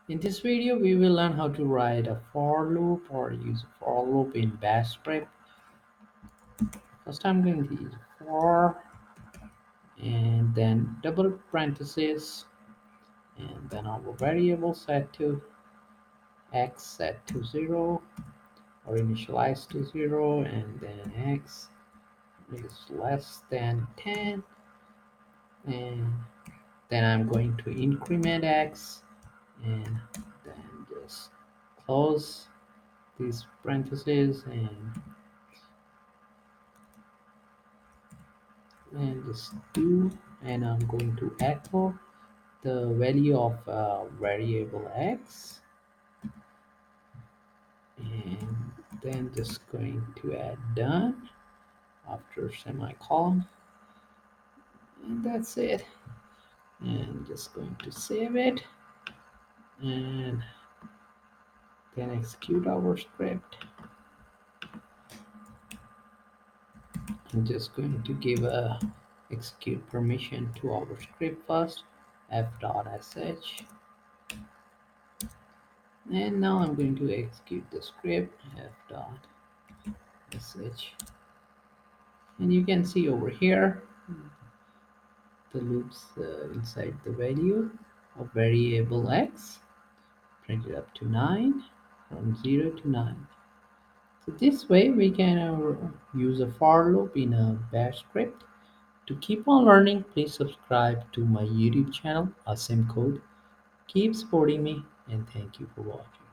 In this video, we will learn how to write a for loop or use a for loop in Bash script. First, I'm going to use for and then double parentheses and then our variable set to x set to 0 or initialize to 0 and then x is less than 10 and then I'm going to increment x and then just close these parentheses and just do, and I'm going to echo the value of variable x and then just going to add done after semicolon, and that's it. And just going to save it and then execute our script. I'm just going to give a execute permission to our script first, f.sh, and now I'm going to execute the script f.sh, and you can see over here the loops inside the value of variable x printed up to 9 from 0 to 9. So this way we can use a for loop in a bash script. To keep on learning, please subscribe to my YouTube channel, Asim Code. Keep supporting me and thank you for watching.